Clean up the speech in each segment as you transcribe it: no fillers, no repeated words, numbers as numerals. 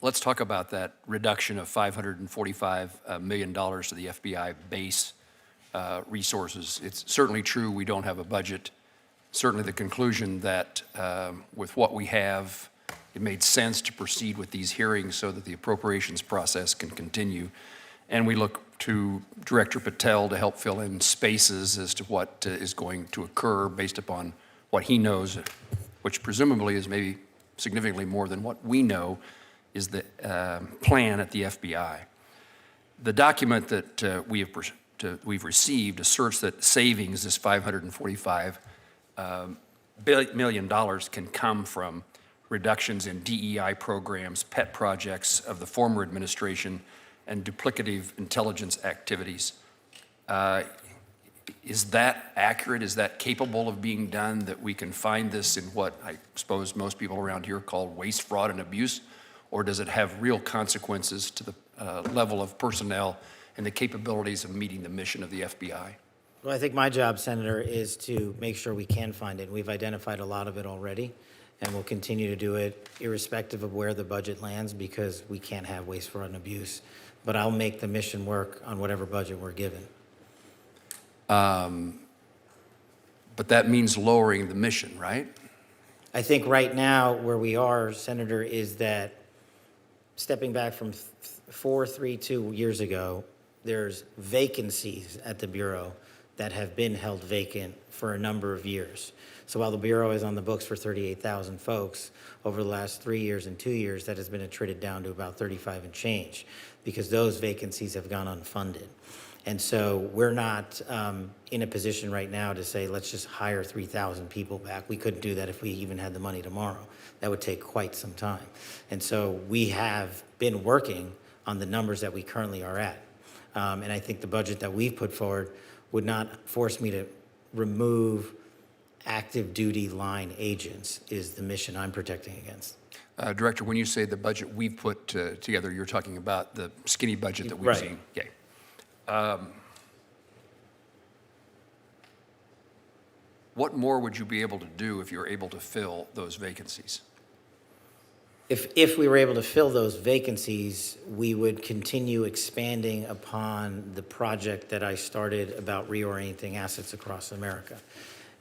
let's talk about that reduction of $545 million to the FBI base resources. It's certainly true we don't have a budget. Certainly the conclusion that with what we have, it made sense to proceed with these hearings so that the appropriations process can continue. And we look to Director Patel to help fill in spaces as to what is going to occur based upon what he knows, which presumably is maybe significantly more than what we know is the plan at the FBI. The document that we've received asserts that savings, this $545 million, can come from reductions in DEI programs, pet projects of the former administration, and duplicative intelligence activities. Is that accurate? Is that capable of being done, that we can find this in what I suppose most people around here call waste, fraud, and abuse? Or does it have real consequences to the level of personnel and the capabilities of meeting the mission of the FBI? Well, I think my job, Senator, is to make sure we can find it. We've identified a lot of it already, and we'll continue to do it irrespective of where the budget lands, because we can't have waste, fraud, and abuse. But I'll make the mission work on whatever budget we're given. But that means lowering the mission, right? I think right now where we are, Senator, is that stepping back from 432 years ago, there's vacancies at the Bureau that have been held vacant for a number of years. So while the Bureau is on the books for 38,000 folks, over the last 3 years and 2 years, that has been attrited down to about 35 and change, because those vacancies have gone unfunded. And so we're not in a position right now to say, let's just hire 3,000 people back. We couldn't do that if we even had the money tomorrow. That would take quite some time. And so we have been working on the numbers that we currently are at. And I think the budget that we've put forward would not force me to remove active duty line agents, is the mission I'm protecting against. Director, when you say the budget we've put together, you're talking about the skinny budget that we've Right. seen. Okay. What more would you be able to do if you're able to fill those vacancies? If we were able to fill those vacancies, we would continue expanding upon the project that I started about reorienting assets across America,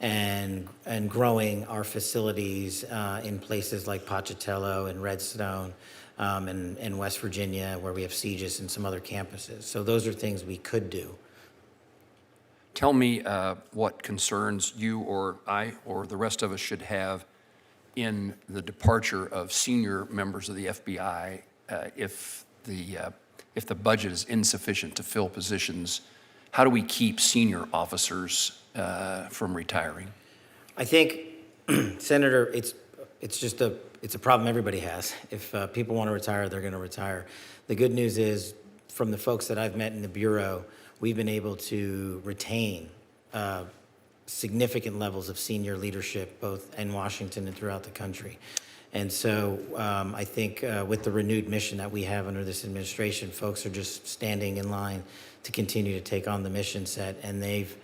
and growing our facilities in places like Pocatello and Redstone and West Virginia, where we have CGIS and some other campuses. So those are things we could do. Tell me what concerns you or I or the rest of us should have in the departure of senior members of the FBI if the budget is insufficient to fill positions. How do we keep senior officers from retiring? I think, Senator, it's a problem everybody has. If people want to retire, they're going to retire. The good news is, from the folks that I've met in the Bureau, we've been able to retain significant levels of senior leadership, both in Washington and throughout the country. And so I think with the renewed mission that we have under this administration, folks are just standing in line to continue to take on the mission set, and they've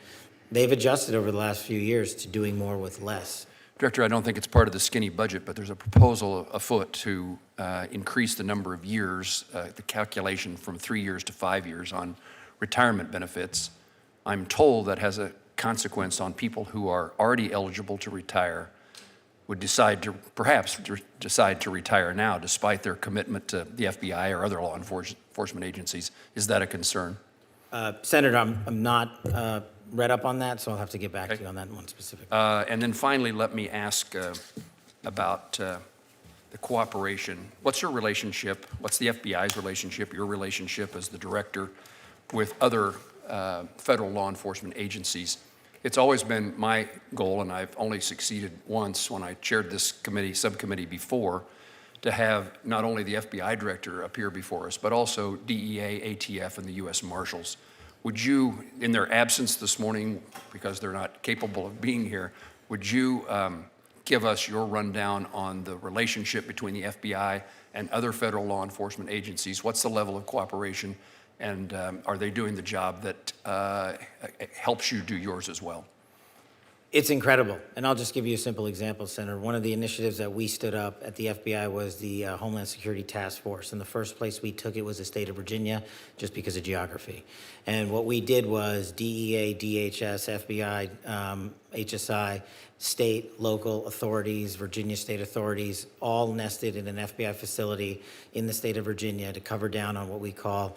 adjusted over the last few years to doing more with less. Director, I don't think it's part of the skinny budget, but there's a proposal afoot to increase the number of years, the calculation from 3 years to 5 years on retirement benefits. I'm told that has a consequence on people who are already eligible to retire, would perhaps decide to retire now despite their commitment to the FBI or other law enforcement agencies. Is that a concern? Senator, I'm not read up on that, so I'll have to get back to you on that one specifically. And then finally, let me ask about the cooperation. What's your relationship, what's the FBI's relationship, your relationship as the director with other federal law enforcement agencies? It's always been my goal, and I've only succeeded once when I chaired this subcommittee before, to have not only the FBI director appear before us, but also DEA, ATF, and the U.S. Marshals. Would you, in their absence this morning, because they're not capable of being here, would you give us your rundown on the relationship between the FBI and other federal law enforcement agencies? What's the level of cooperation? And are they doing the job that helps you do yours as well? It's incredible. And I'll just give you a simple example, Senator. One of the initiatives that we stood up at the FBI was the Homeland Security Task Force. And the first place we took it was the state of Virginia, just because of geography. And what we did was DEA, DHS, FBI, HSI, state, local authorities, Virginia state authorities, all nested in an FBI facility in the state of Virginia to cover down on what we call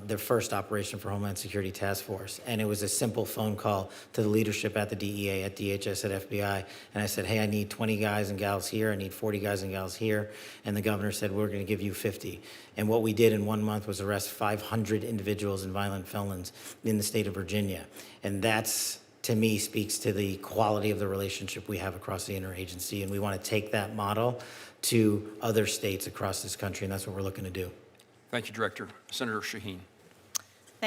their first operation for Homeland Security Task Force. And it was a simple phone call to the leadership at the DEA, at DHS, at FBI. And I said, hey, I need 20 guys and gals here. I need 40 guys and gals here. And the governor said, we're going to give you 50. And what we did in 1 month was arrest 500 individuals and violent felons in the state of Virginia. And that's, to me, speaks to the quality of the relationship we have across the interagency. And we want to take that model to other states across this country, and that's what we're looking to do. Thank you, Director. Senator Shaheen.